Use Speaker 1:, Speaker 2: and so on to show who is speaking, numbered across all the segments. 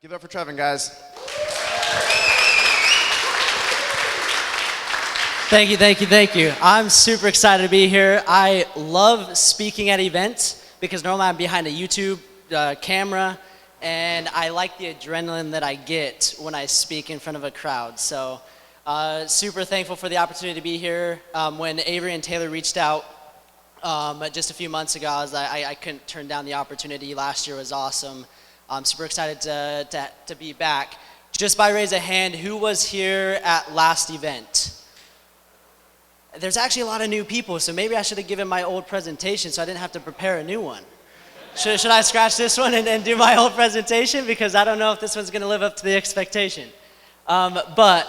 Speaker 1: Give it up for Trevin, guys.
Speaker 2: Thank you, thank you, thank you. I'm super excited to be here. I love speaking at events because normally I'm behind a YouTube camera, and I like the adrenaline that I get when I speak in front of a crowd. So super thankful for the opportunity to be here. When Avery and Taylor reached out just a few months ago, I couldn't turn down the opportunity. Last year was awesome. I'm super excited to be back. Just by raise of hand, who was here at last event? There's actually a lot of new people, so maybe I should have given my old presentation so I didn't have to prepare a new one. Should I scratch this one and do my old presentation? Because I don't know if this one's going to live up to the expectation. But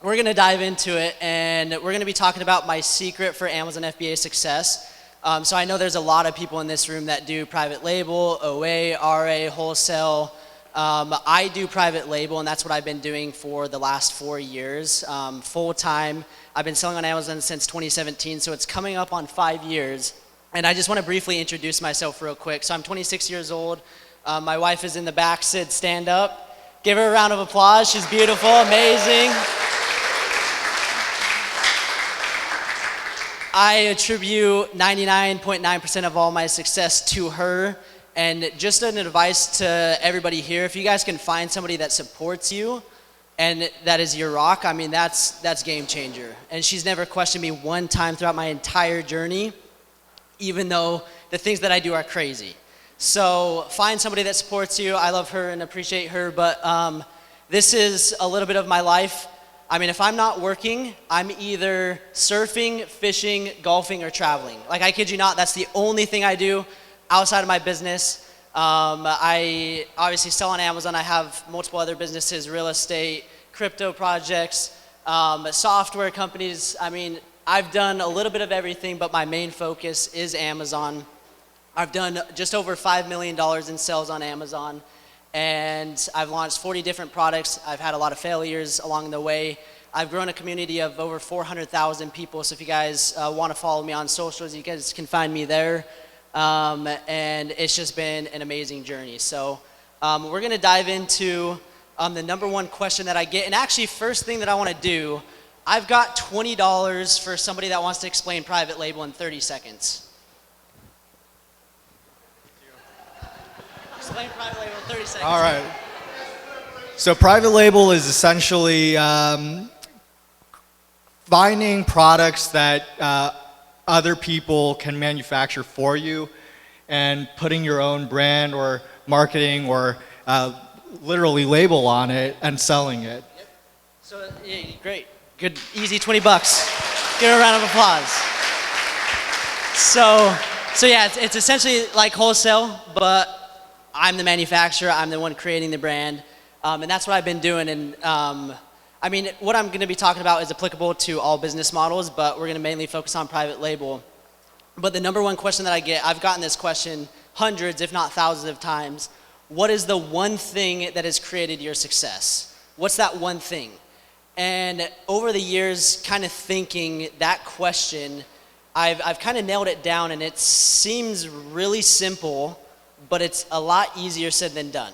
Speaker 2: we're going to dive into it, and we're going to be talking about my secret for Amazon FBA success. So I know there's a lot of people in this room that do private label, OA, RA, wholesale. I do private label, and that's what I've been doing for the last 4 years, full time. I've been selling on Amazon since 2017, so it's coming up on 5 years. And I just want to briefly introduce myself real quick. So I'm 26 years old. My wife is in the back. Sid, stand up. Give her a round of applause. She's beautiful, amazing. I attribute 99.9% of all my success to her. And just an advice to everybody here, if you guys can find somebody that supports you and that is your rock, I mean, that's game changer. And she's never questioned me one time throughout my entire journey, even though the things that I do are crazy. So find somebody that supports you. I love her and appreciate her, but this is a little bit of my life. I mean, if I'm not working, I'm either surfing, fishing, golfing, or traveling. Like, I kid you not, that's the only thing I do outside of my business. I obviously sell on Amazon. I have multiple other businesses, real estate, crypto projects, software companies. I mean, I've done a little bit of everything, but my main focus is Amazon. I've done just over $5 million in sales on Amazon, and I've launched 40 different products. I've had a lot of failures along the way. I've grown a community of over 400,000 people, so if you guys want to follow me on socials, you guys can find me there. And it's just been an amazing journey. So we're going to dive into the number one question that I get. And actually, first thing that I want to do, I've got $20 for somebody that wants to explain private label in 30 seconds. Explain private label in 30 seconds.
Speaker 3: All right. So private label is essentially finding products that other people can manufacture for you and putting your own brand or marketing or literally label on it and selling it.
Speaker 2: Yep. So yeah, great, good, easy 20 bucks. Give her a round of applause. So yeah, it's essentially like wholesale, but I'm the manufacturer, I'm the one creating the brand, and that's what I've been doing. And I mean, what I'm going to be talking about is applicable to all business models, but we're going to mainly focus on private label. But the number one question that I get, I've gotten this question hundreds, if not thousands of times. What is the one thing that has created your success? What's that one thing? And over the years, kind of thinking that question, I've kind of nailed it down, and it seems really simple, but it's a lot easier said than done.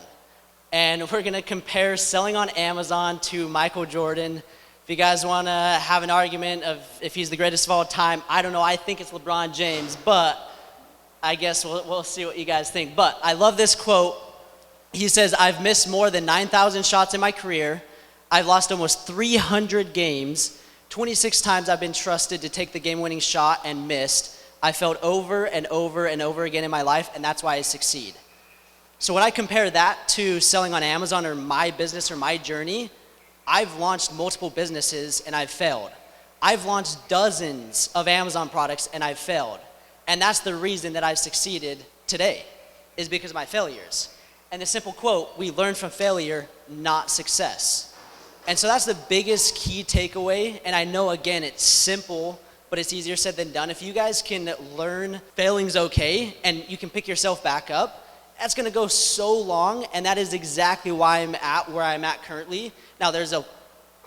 Speaker 2: And we're going to compare selling on Amazon to Michael Jordan. If you guys want to have an argument of if he's the greatest of all time, I don't know. I think it's LeBron James, but I guess we'll see what you guys think. But I love this quote. He says, "I've missed more than 9,000 shots in my career. I've lost almost 300 games. 26 times I've been trusted to take the game-winning shot and missed. I failed over and over and over again in my life, and that's why I succeed." So when I compare that to selling on Amazon or my business or my journey, I've launched multiple businesses and I've failed. I've launched dozens of Amazon products and I've failed. And that's the reason that I've succeeded today, is because of my failures. And the simple quote, we learn from failure, not success. And so that's the biggest key takeaway. And I know, again, it's simple, but it's easier said than done. If you guys can learn failing's okay and you can pick yourself back up, that's going to go so long, and that is exactly why I'm at where I'm at currently. Now, there's a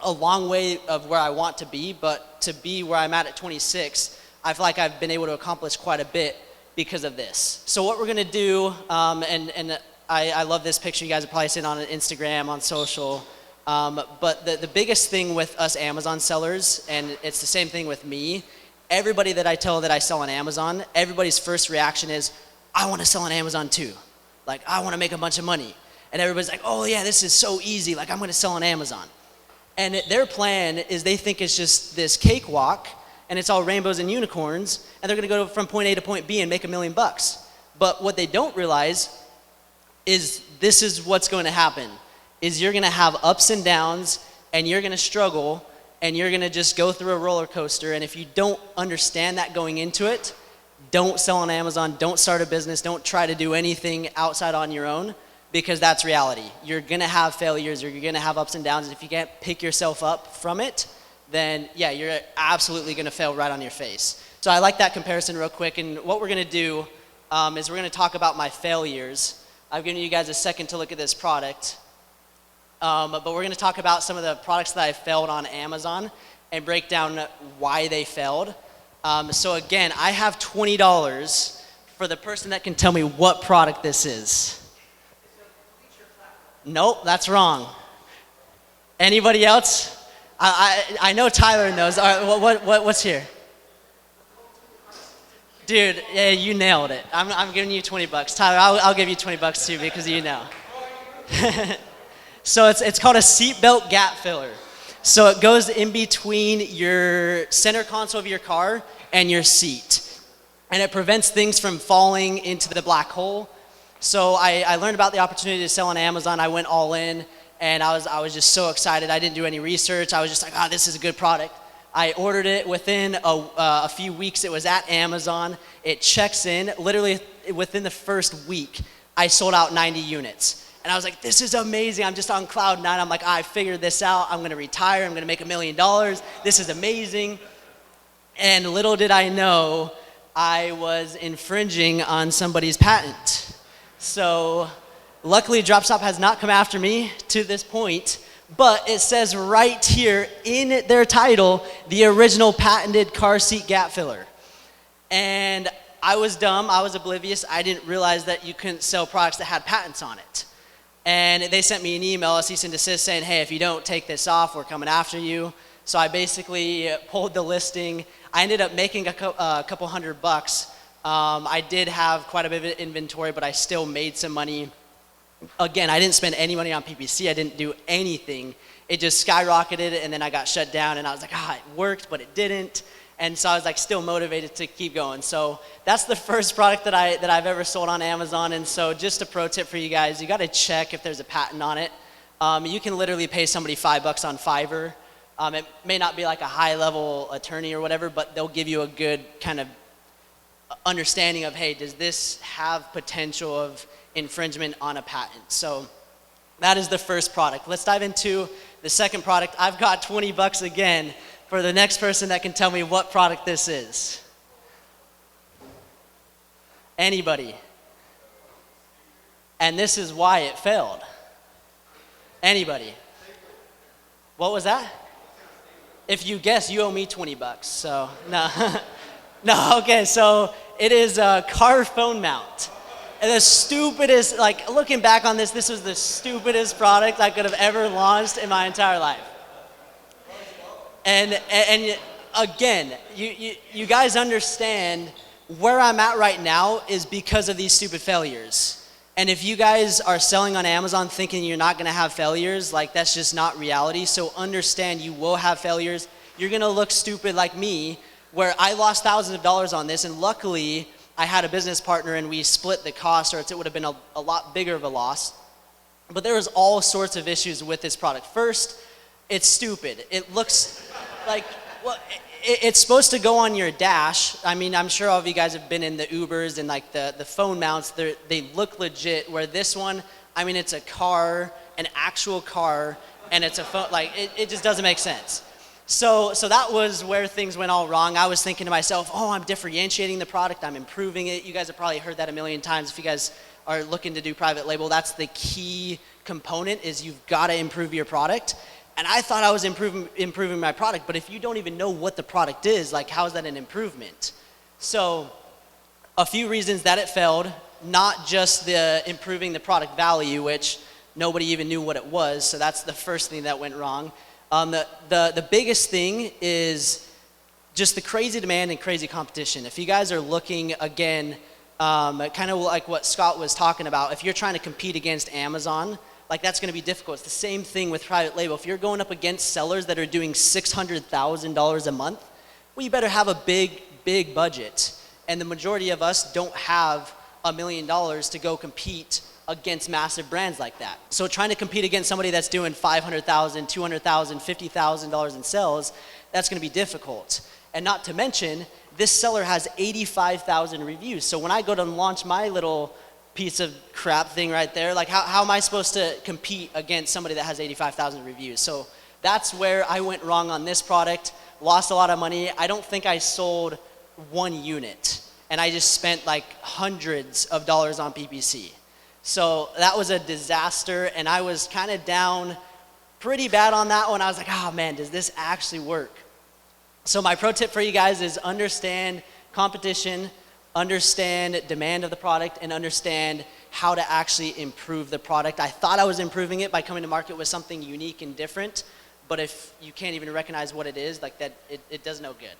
Speaker 2: long way of where I want to be, but to be where I'm at 26, I feel like I've been able to accomplish quite a bit because of this. So what we're going to do, and I love this picture. You guys have probably seen it on Instagram, on social. But the biggest thing with us Amazon sellers, and it's the same thing with me, everybody that I tell that I sell on Amazon, everybody's first reaction is, I want to sell on Amazon too. Like, I want to make a bunch of money. And everybody's like, oh yeah, this is so easy. Like, I'm going to sell on Amazon. And their plan is they think it's just this cakewalk, and it's all rainbows and unicorns, and they're going to go from point A to point B and make $1 million. But what they don't realize is this is what's going to happen, is you're going to have ups and downs, and you're going to struggle, and you're going to just go through a roller coaster. And if you don't understand that going into it, don't sell on Amazon, don't start a business, don't try to do anything outside on your own, because that's reality. You're going to have failures, or you're going to have ups and downs, and if you can't pick yourself up from it, then yeah, you're absolutely going to fail right on your face. So I like that comparison real quick, and what we're going to do is we're going to talk about my failures. I've given you guys a second to look at this product, but we're going to talk about some of the products that I failed on Amazon and break down why they failed. So again, I have $20 for the person that can tell me what product this is. Nope, that's wrong. Anybody else? I know Tyler knows. All right, what's here? Dude, yeah, you nailed it. I'm giving you $20. Tyler, I'll give you $20 too because you know. So it's called a seatbelt gap filler. So it goes in between your center console of your car and your seat. And it prevents things from falling into the black hole. So I learned about the opportunity to sell on Amazon. I went all in, and I was just so excited. I didn't do any research. I was just like, this is a good product. I ordered it within a few weeks. It was at Amazon. It checks in. Literally within the first week, I sold out 90 units. And I was like, this is amazing. I'm just on cloud nine. I'm like, I figured this out. I'm going to retire. I'm going to make $1 million. This is amazing. And little did I know, I was infringing on somebody's patent. So luckily, DropStop has not come after me to this point. But it says right here in their title, the original patented car seat gap filler. And I was dumb, I was oblivious, I didn't realize that you couldn't sell products that had patents on it. And they sent me an email, a cease and desist, saying, hey, if you don't take this off, we're coming after you. So I basically pulled the listing. I ended up making a couple $100. I did have quite a bit of inventory, but I still made some money. Again, I didn't spend any money on PPC. I didn't do anything. It just skyrocketed, and then I got shut down, and I was like, it worked, but it didn't. And so I was like still motivated to keep going. So that's the first product that I've ever sold on Amazon. And so just a pro tip for you guys, you got to check if there's a patent on it. You can literally pay somebody $5 on Fiverr. It may not be like a high-level attorney or whatever, but they'll give you a good kind of understanding of, hey, does this have potential of infringement on a patent? So that is the first product. Let's dive into the second product. I've got $20 again for the next person that can tell me what product this is. Anybody? And this is why it failed. Anybody? What was that? If you guess, you owe me $20. So no, no. Okay. So it is a car phone mount. And the stupidest, like looking back on this, this was the stupidest product I could have ever launched in my entire life. And again, you guys understand where I'm at right now is because of these stupid failures. And if you guys are selling on Amazon thinking you're not going to have failures, like that's just not reality. So understand you will have failures. You're going to look stupid like me, where I lost thousands of dollars on this, and luckily I had a business partner and we split the cost, or it would have been a lot bigger of a loss. But there was all sorts of issues with this product. First, it's stupid. It looks like, well, it's supposed to go on your dash. I mean, I'm sure all of you guys have been in the Ubers and like the phone mounts. They look legit, where this one, I mean, it's a car, an actual car, and it's a phone. Like, it just doesn't make sense. So that was where things went all wrong. I was thinking to myself, oh, I'm differentiating the product, I'm improving it. You guys have probably heard that a million times. If you guys are looking to do private label, that's the key component, is you've got to improve your product. And I thought I was improving my product, but if you don't even know what the product is, like how is that an improvement? So a few reasons that it failed. not just the improving the product value, which nobody even knew what it was, so that's the first thing that went wrong. The biggest thing is just the crazy demand and crazy competition. If you guys are looking, again, kind of like what Scott was talking about, if you're trying to compete against Amazon, like that's going to be difficult. It's the same thing with private label. If you're going up against sellers that are doing $600,000 a month, well, you better have a big budget. And the majority of us don't have $1 million to go compete against massive brands like that. So trying to compete against somebody that's doing $500,000, $200,000, $50,000 in sales, that's going to be difficult. And not to mention, this seller has 85,000 reviews. So when I go to launch my little piece of crap thing right there, like how am I supposed to compete against somebody that has 85,000 reviews? So that's where I went wrong on this product, lost a lot of money. I don't think I sold one unit, and I just spent like hundreds of dollars on PPC. So that was a disaster, and I was kind of down pretty bad on that one. I was like, oh man, does this actually work? So my pro tip for you guys is understand competition, understand demand of the product, and understand how to actually improve the product. I thought I was improving it by coming to market with something unique and different, but if you can't even recognize what it is, like that, it does no good.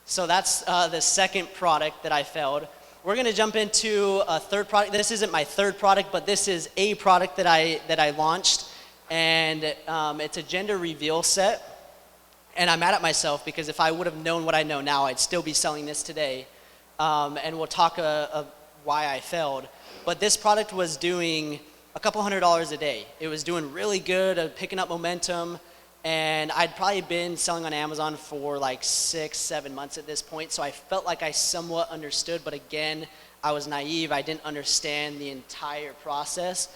Speaker 2: So that's the second product that I failed. We're gonna jump into a third product. This isn't my third product, but this is a product that I launched, and it's a gender reveal set. And I'm mad at myself because if I would have known what I know now, I'd still be selling this today. And we'll talk why I failed. But this product was doing a couple $100s a day. It was doing really good, picking up momentum, and I'd probably been selling on Amazon for like 6-7 months at this point, so I felt like I somewhat understood, but again, I was naive. I didn't understand the entire process,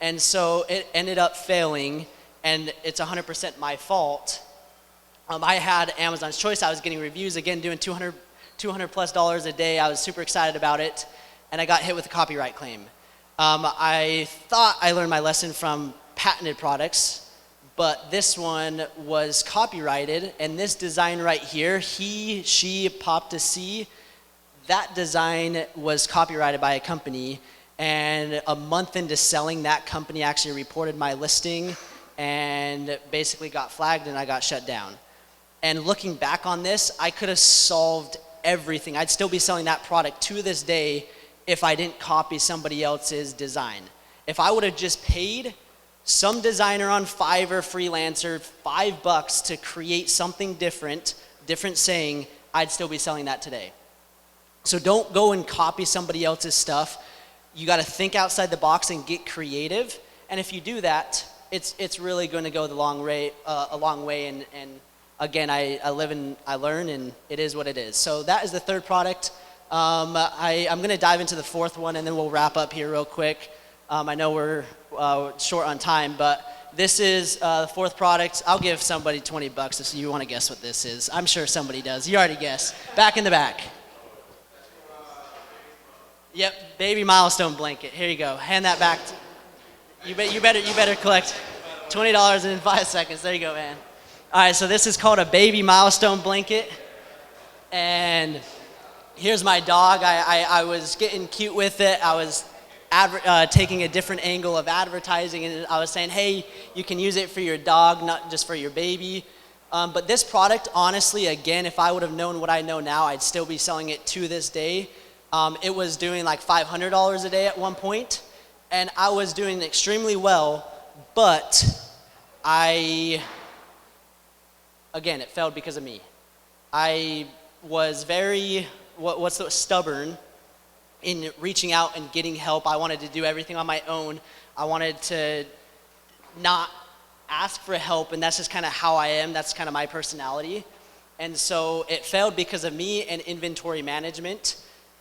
Speaker 2: and so it ended up failing, and it's 100% my fault. I had Amazon's Choice. I was getting reviews, again, doing $200 plus a day. I was super excited about it, and I got hit with a copyright claim. I thought I learned my lesson from patented products, but this one was copyrighted, and this design right here, he, she, pop to see, that design was copyrighted by a company, and a month into selling, that company actually reported my listing and basically got flagged, and I got shut down. And looking back on this, I could have solved everything. I'd still be selling that product to this day if I didn't copy somebody else's design. If I would have just paid some designer on Fiverr, freelancer, $5 to create something different saying, I'd still be selling that today. So don't go and copy somebody else's stuff. You gotta think outside the box and get creative. And if you do that, it's really gonna go a long way, and again, I live and I learn, and it is what it is. So that is the third product. I'm going to dive into the fourth one, and then we'll wrap up here real quick. I know we're short on time, but this is the fourth product. I'll give somebody $20 if you want to guess what this is. I'm sure somebody does. You already guessed. Back in the back. Yep, baby milestone blanket. Here you go. Hand that back. You better collect $20 in 5 seconds. There you go, man. All right, so this is called a baby milestone blanket, and here's my dog. I was getting cute with it. I was taking a different angle of advertising, and I was saying, hey, you can use it for your dog, not just for your baby. But this product, honestly, again, if I would have known what I know now, I'd still be selling it to this day. It was doing like $500 a day at one point, and I was doing extremely well, but again, it failed because of me. I was very, stubborn in reaching out and getting help. I wanted to do everything on my own. I wanted to not ask for help, and that's just kind of how I am. That's kind of my personality. And so it failed because of me and inventory management.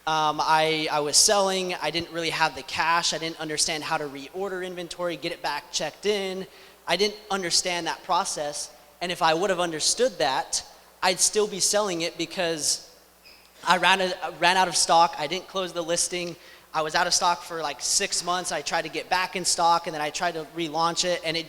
Speaker 2: I was selling. I didn't really have the cash. I didn't understand how to reorder inventory, get it back checked in. I didn't understand that process. And if I would have understood that, I'd still be selling it because I ran out of stock. I didn't close the listing. I was out of stock for like 6 months. I tried to get back in stock, and then I tried to relaunch it, and it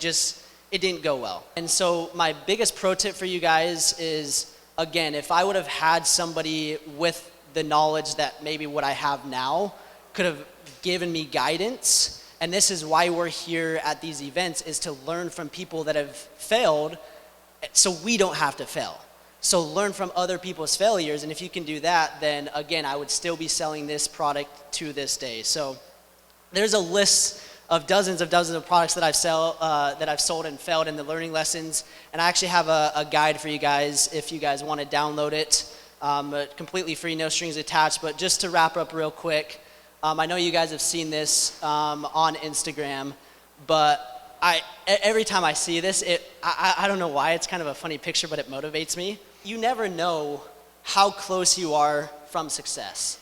Speaker 2: didn't go well. And so my biggest pro tip for you guys is, again, if I would have had somebody with the knowledge that maybe what I have now could have given me guidance. And this is why we're here at these events, is to learn from people that have failed so we don't have to fail. So learn from other people's failures, and if you can do that, then again, I would still be selling this product to this day. So there's a list of dozens of products that I've sold and failed in the learning lessons, and I actually have a guide for you guys if you guys want to download it. Completely free, no strings attached. But just to wrap up real quick, I know you guys have seen this on Instagram, but every time I see this, I don't know why, it's kind of a funny picture, but it motivates me. You never know how close you are from success.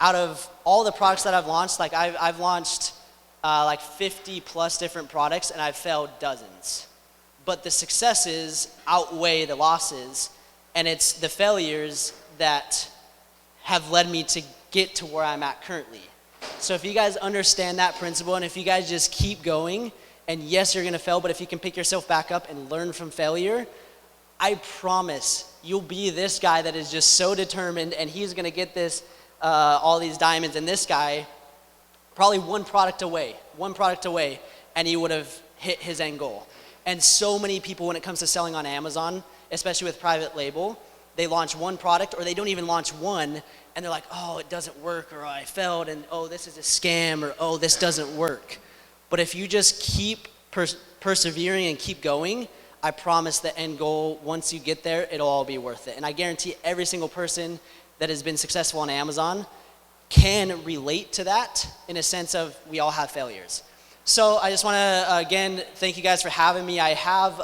Speaker 2: Out of all the products that I've launched, like I've launched like 50 plus different products, and I've failed dozens. But the successes outweigh the losses, and it's the failures that have led me to get to where I'm at currently. So if you guys understand that principle, and if you guys just keep going, and yes, you're gonna fail, but if you can pick yourself back up and learn from failure, I promise you'll be this guy that is just so determined, and he's gonna get this, all these diamonds, and this guy, probably one product away, and he would have hit his end goal. And so many people, when it comes to selling on Amazon, especially with private label, they launch one product, or they don't even launch one, and they're like, oh, it doesn't work, or I failed, and oh, this is a scam, or oh, this doesn't work. But if you just keep persevering and keep going, I promise the end goal, once you get there, it'll all be worth it. And I guarantee every single person that has been successful on Amazon can relate to that, in a sense of we all have failures. So I just want to, again, thank you guys for having me. I have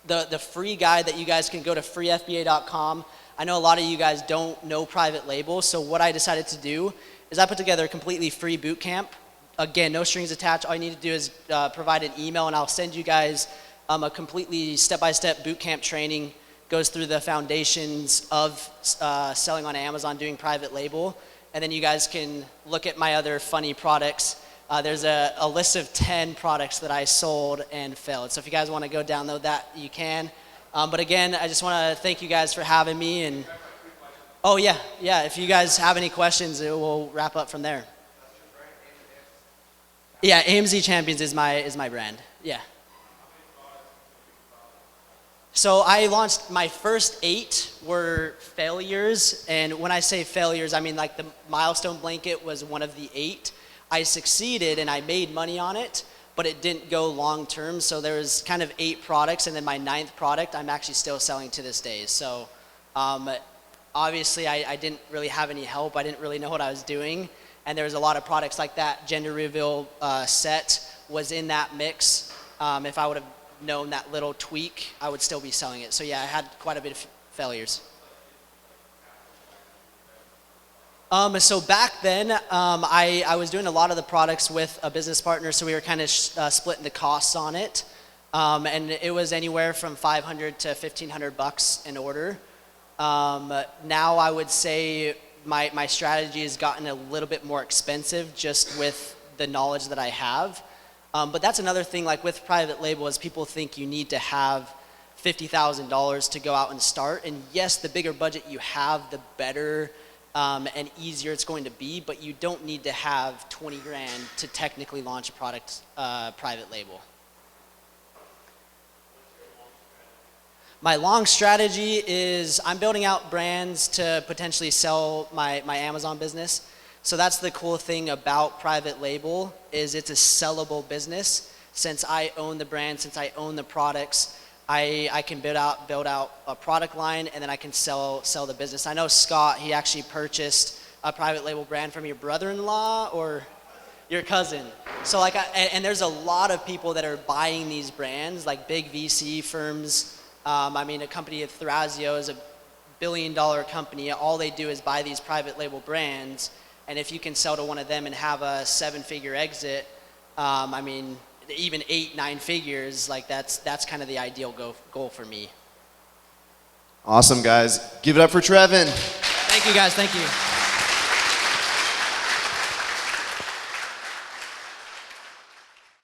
Speaker 2: the free guide that you guys can go to freefba.com. I know a lot of you guys don't know private label, so what I decided to do is I put together a completely free boot camp. Again, no strings attached. All you need to do is provide an email, and I'll send you guys a completely step-by-step boot camp training. Goes through the foundations of selling on Amazon, doing private label, and then you guys can look at my other funny products. There's a list of 10 products that I sold and failed. So if you guys want to go download that, you can. But again, I just want to thank you guys for having me. And oh yeah, if you guys have any questions, we'll wrap up from there. Yeah, AMZ Champions is my brand. Yeah. So I launched, my first 8 were failures, and when I say failures, I mean like the milestone blanket was one of the 8. I succeeded and I made money on it, but it didn't go long term. So there was kind of 8 products, and then my 9th product I'm actually still selling to this day. So obviously I didn't really have any help. I didn't really know what I was doing, and there was a lot of products like that gender reveal set was in that mix. If I would have known that little tweak, I would still be selling it. So yeah, I had quite a bit of failures. So back then, I was doing a lot of the products with a business partner, so we were kind of splitting the costs on it. And it was anywhere from $500 to $1,500 an order. Now I would say my strategy has gotten a little bit more expensive just with the knowledge that I have. But that's another thing, like with private label, is people think you need to have $50,000 to go out and start. And yes, the bigger budget you have, the better and easier it's going to be, but you don't need to have 20 grand to technically launch a product private label. My long strategy is I'm building out brands to potentially sell my Amazon business. So that's the cool thing about private label, is it's a sellable business. Since I own the brand, since I own the products, I can build out a product line, and then I can sell the business. I know Scott, he actually purchased a private label brand from your brother-in-law or your cousin. So like, and there's a lot of people that are buying these brands, like big VC firms. I mean, a company of Thrasio is a $1 billion company. All they do is buy these private label brands. And if you can sell to one of them and have a 7-figure exit, I mean, even 8-9 figures, like that's kind of the ideal goal for me.
Speaker 1: Awesome, guys. Give it up for Trevin.
Speaker 2: Thank you, guys. Thank you.